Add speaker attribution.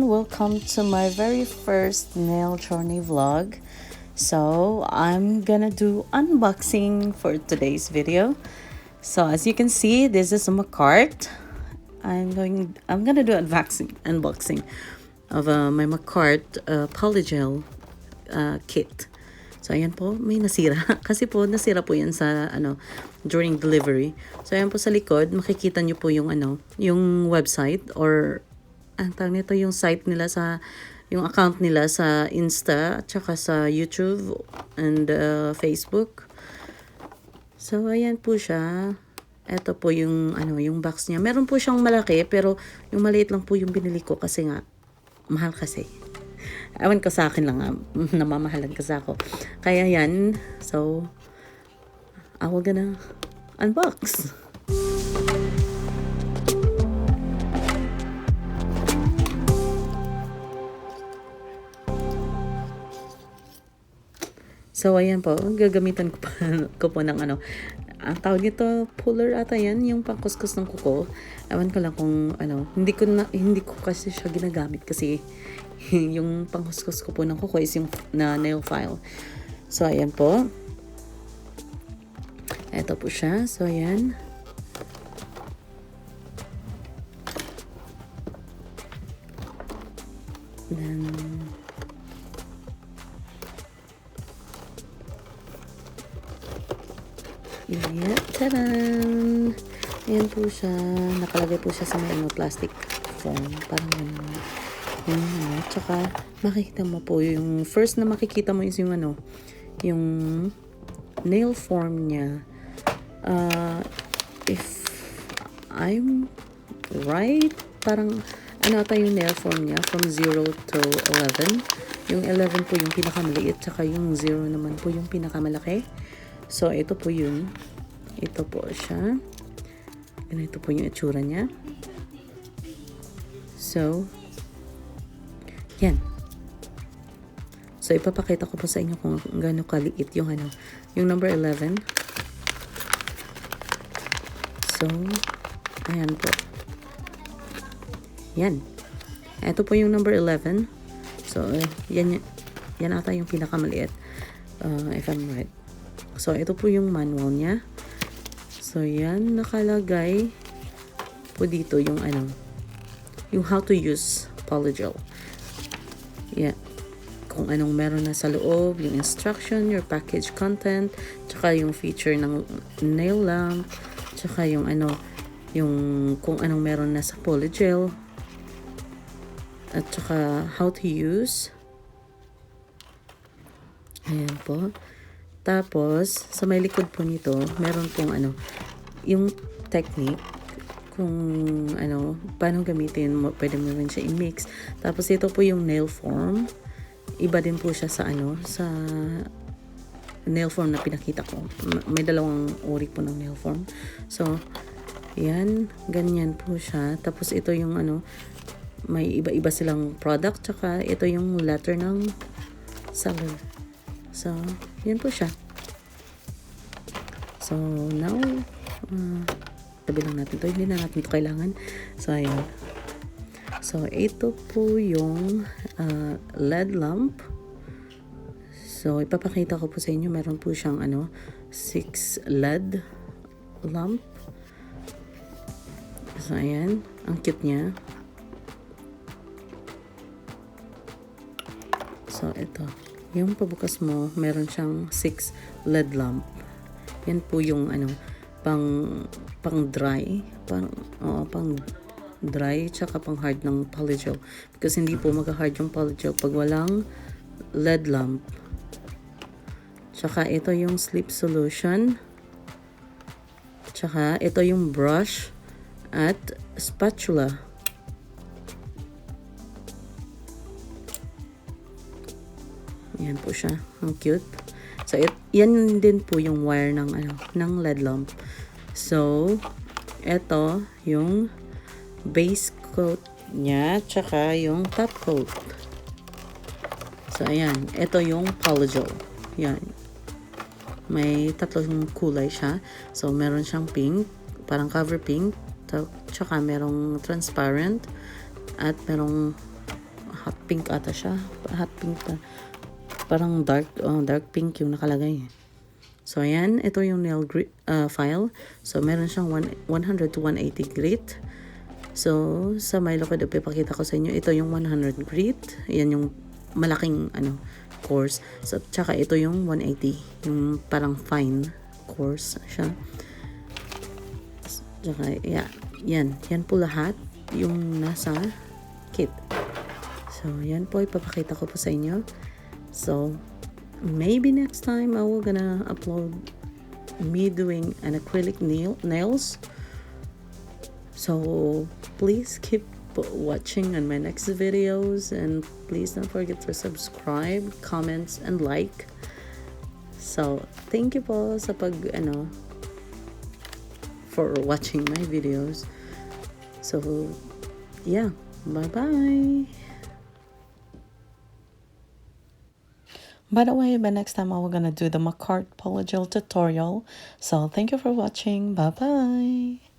Speaker 1: everyone, welcome to my very first nail journey vlog. So I'm gonna do unboxing for today's video. So as you can see, this is a Makartt. I'm gonna do unboxing of my Makartt Polygel kit. So ayan po, may nasira. Kasi po nasira po yan sa during delivery. So ayan po sa likod, makikita nyo po yung yung website or ang tawag nito, yung site nila yung account nila sa Insta at saka sa YouTube and Facebook. So ayan po siya. Ito po yung yung box niya. Meron po siyang malaki pero yung maliit lang po yung binili ko kasi nga mahal kasi. Ewan ko sa akin lang, namamahalan kasi ako. Kaya yan, so, I will gonna unbox. So, ayan po, gagamitan ko po ng ang tawag nito, puller ata yan, yung pangkuskus ng kuko. Ewan ko lang kung hindi ko kasi siya ginagamit kasi yung pangkuskus ko po ng kuko is yung na nail file. So, ayan po. Ito po siya. So, ayan. Then, yeah, tadan! Ayan po siya. Nakalagay po siya sa may plastic foam. Parang tsaka makikita mo po yung first na makikita mo is yung yung nail form niya. If I'm right, parang ata yung nail form niya from 0 to 11. Yung 11 po yung pinakamaliit, tsaka yung 0 naman po yung pinakamalaki. So ito po yun. Ito po siya. Ito po yung itsura niya. So yan. So, ipapakita ko po sa inyo kung gaano kaliit yung yung number 11. So, ayan po. Yan. Ito po yung number 11. So, yan ata yung pinakamaliit. If I'm right. So, ito po yung manual niya. So, yan. Nakalagay po dito yung yung how to use Polygel. Yeah. Kung anong meron na sa loob, yung instruction, your package content, tsaka yung feature ng nail lamp, tsaka yung yung kung anong meron na sa Polygel, at tsaka how to use. Ayan po. Tapos, sa may likod po nito, meron pong yung technique, kung paano gamitin mo, pwede mo rin siya i-mix. Tapos ito po yung nail form. Iba din po siya sa sa nail form na pinakita ko. May dalawang uri po ng nail form. So, yan, ganyan po siya. Tapos ito yung may iba-iba silang product, tsaka ito yung letter ng seller. So, yan po siya. So, now, tabi lang natin to, hindi na natin ito kailangan. So, ayan. So, ito po yung LED lamp. So, ipapakita ko po sa inyo. Meron po siyang 6 LED lamp. So, ayan. Ang cute niya. So, ito. Yung pabukas mo, meron siyang 6 LED lamp. Yan po yung pang dry, pang dry tsaka pang hard ng Polygel, because hindi po mag-hard yung Polygel pag walang LED lamp. Tsaka ito yung sleep solution, tsaka ito yung brush at spatula. Yan po siya, ang cute. So yan din po yung wire ng LED lamp. So, ito yung base coat niya, tsaka yung top coat. So, ayan. Ito yung Polygel. Yan. May tatlong kulay siya. So, meron siyang pink, parang cover pink, tsaka merong transparent, at merong hot pink ata siya. Hot pink pa. Parang dark pink yung nakalagay. So, ayan. Ito yung nail file. So, meron siyang 100 to 180 grit. So, sa Milo ko, ipapakita ko sa inyo. Ito yung 100 grit. Yan yung malaking, course. So, tsaka ito yung 180. Yung parang fine course siya. Tsaka, yeah. Yan po lahat yung nasa kit. So, yan po, ipapakita ko po sa inyo. So, maybe next time I will gonna upload me doing an acrylic nails. So, please keep watching on my next videos, and please don't forget to subscribe, comments, and like. So, thank you po sa for watching my videos. So, yeah, bye-bye. By the way, next time we're gonna do the Makartt Polygel tutorial. So, thank you for watching. Bye-bye.